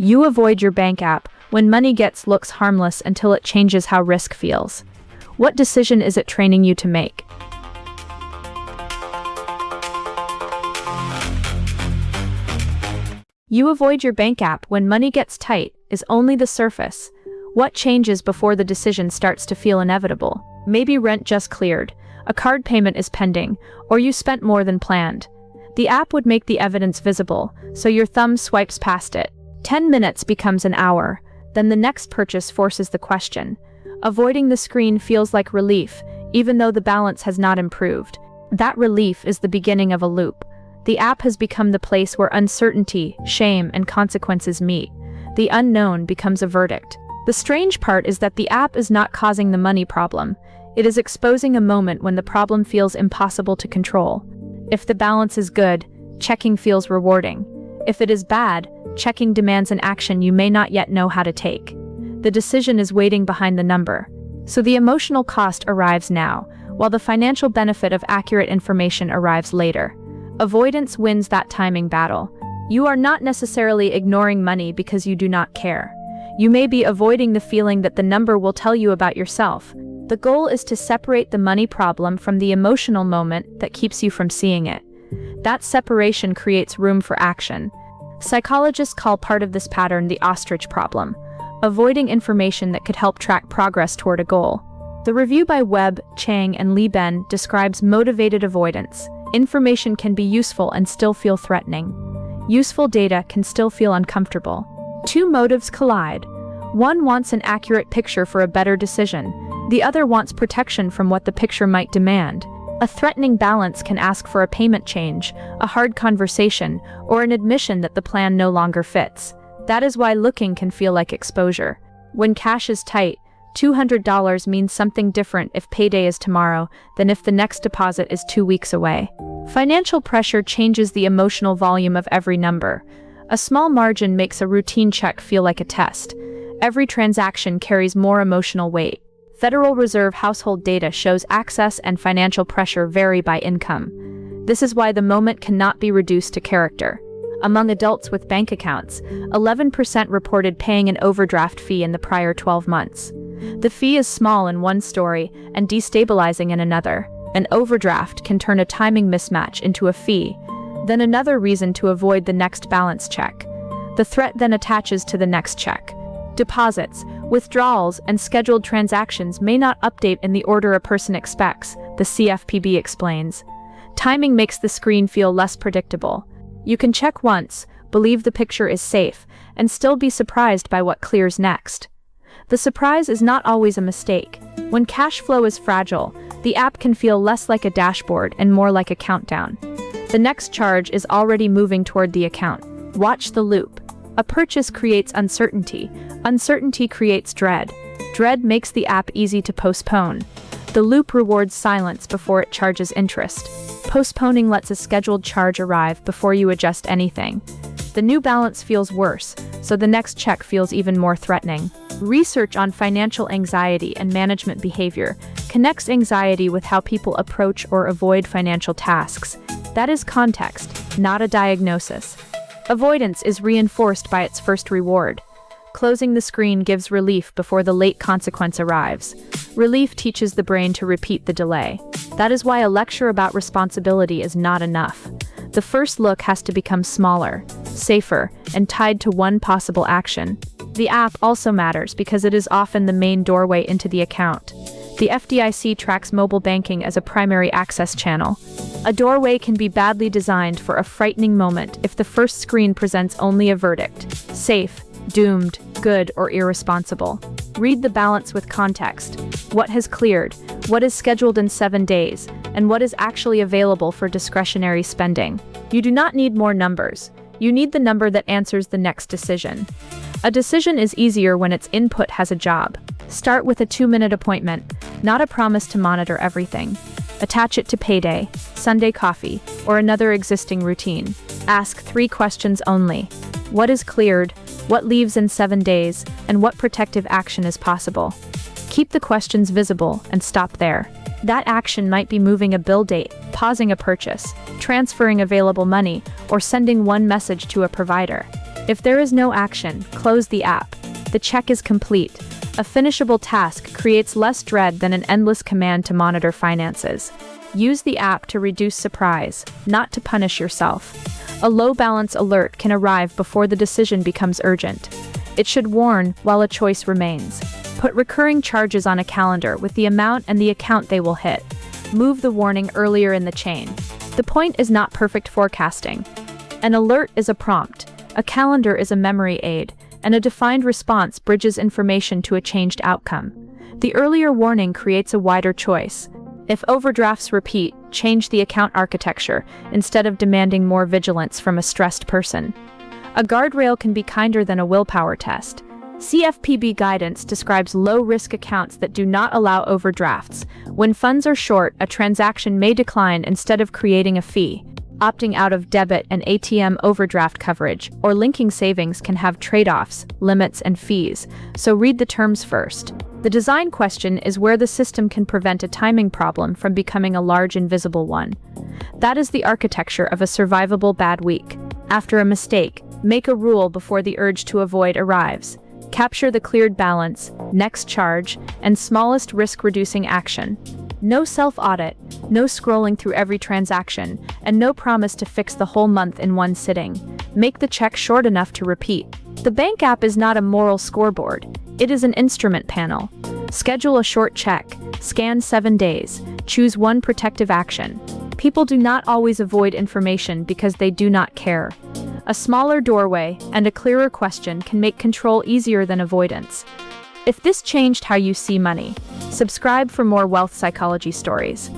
You avoid your bank app when money looks harmless until it changes how risk feels. What decision is it training you to make? You avoid your bank app when money gets tight is only the surface. What changes before the decision starts to feel inevitable? Maybe rent just cleared, a card payment is pending, or you spent more than planned. The app would make the evidence visible, so your thumb swipes past it. 10 minutes becomes an hour, then the next purchase forces the question. Avoiding the screen feels like relief, even though the balance has not improved. That relief is the beginning of a loop. The app has become the place where uncertainty, shame, and consequences meet. The unknown becomes a verdict. The strange part is that the app is not causing the money problem. It is exposing a moment when the problem feels impossible to control. If the balance is good, checking feels rewarding. If it is bad, checking demands an action you may not yet know how to take. The decision is waiting behind the number. So the emotional cost arrives now, while the financial benefit of accurate information arrives later. Avoidance wins that timing battle. You are not necessarily ignoring money because you do not care. You may be avoiding the feeling that the number will tell you about yourself. The goal is to separate the money problem from the emotional moment that keeps you from seeing it. That separation creates room for action. Psychologists call part of this pattern the ostrich problem, avoiding information that could help track progress toward a goal. The review by Webb, Chang, and Lee Ben describes motivated avoidance. Information can be useful and still feel threatening. Useful data can still feel uncomfortable. Two motives collide. One wants an accurate picture for a better decision. The other wants protection from what the picture might demand. A threatening balance can ask for a payment change, a hard conversation, or an admission that the plan no longer fits. That is why looking can feel like exposure. When cash is tight, $200 means something different if payday is tomorrow than if the next deposit is 2 weeks away. Financial pressure changes the emotional volume of every number. A small margin makes a routine check feel like a test. Every transaction carries more emotional weight. Federal Reserve household data shows access and financial pressure vary by income. This is why the moment cannot be reduced to character. Among adults with bank accounts, 11% reported paying an overdraft fee in the prior 12 months. The fee is small in one story and destabilizing in another. An overdraft can turn a timing mismatch into a fee, then another reason to avoid the next balance check. The threat then attaches to the next check. Deposits, withdrawals, and scheduled transactions may not update in the order a person expects, the CFPB explains. Timing makes the screen feel less predictable. You can check once, believe the picture is safe, and still be surprised by what clears next. The surprise is not always a mistake. When cash flow is fragile, the app can feel less like a dashboard and more like a countdown. The next charge is already moving toward the account. Watch the loop. A purchase creates uncertainty. Uncertainty creates dread. Dread makes the app easy to postpone. The loop rewards silence before it charges interest. Postponing lets a scheduled charge arrive before you adjust anything. The new balance feels worse, so the next check feels even more threatening. Research on financial anxiety and management behavior connects anxiety with how people approach or avoid financial tasks. That is context, not a diagnosis. Avoidance is reinforced by its first reward. Closing the screen gives relief before the late consequence arrives. Relief teaches the brain to repeat the delay. That is why a lecture about responsibility is not enough. The first look has to become smaller, safer, and tied to one possible action. The app also matters because it is often the main doorway into the account. The FDIC tracks mobile banking as a primary access channel. A doorway can be badly designed for a frightening moment if the first screen presents only a verdict: safe, doomed, good, or irresponsible. Read the balance with context. What has cleared, what is scheduled in 7 days, and what is actually available for discretionary spending. You do not need more numbers. You need the number that answers the next decision. A decision is easier when its input has a job. Start with a 2-minute appointment, not a promise to monitor everything. Attach it to payday, Sunday coffee, or another existing routine. Ask 3 questions only. What is cleared? What leaves in 7 days? And what protective action is possible? Keep the questions visible and stop there. That action might be moving a bill date, pausing a purchase, transferring available money, or sending one message to a provider. If there is no action, close the app. The check is complete. A finishable task creates less dread than an endless command to monitor finances. Use the app to reduce surprise, not to punish yourself. A low balance alert can arrive before the decision becomes urgent. It should warn while a choice remains. Put recurring charges on a calendar with the amount and the account they will hit. Move the warning earlier in the chain. The point is not perfect forecasting. An alert is a prompt, a calendar is a memory aid, and a defined response bridges information to a changed outcome. The earlier warning creates a wider choice. If overdrafts repeat, change the account architecture instead of demanding more vigilance from a stressed person. A guardrail can be kinder than a willpower test. CFPB guidance describes low-risk accounts that do not allow overdrafts. When funds are short, a transaction may decline instead of creating a fee. Opting out of debit and ATM overdraft coverage or linking savings can have trade-offs, limits, and fees, so read the terms first. The design question is where the system can prevent a timing problem from becoming a large invisible one. That is the architecture of a survivable bad week. After a mistake, make a rule before the urge to avoid arrives. Capture the cleared balance, next charge, and smallest risk-reducing action. No self-audit, no scrolling through every transaction, and no promise to fix the whole month in one sitting. Make the check short enough to repeat. The bank app is not a moral scoreboard. It is an instrument panel. Schedule a short check. Scan 7 days. Choose one protective action. People do not always avoid information because they do not care. A smaller doorway and a clearer question can make control easier than avoidance. If this changed how you see money, subscribe for more wealth psychology stories.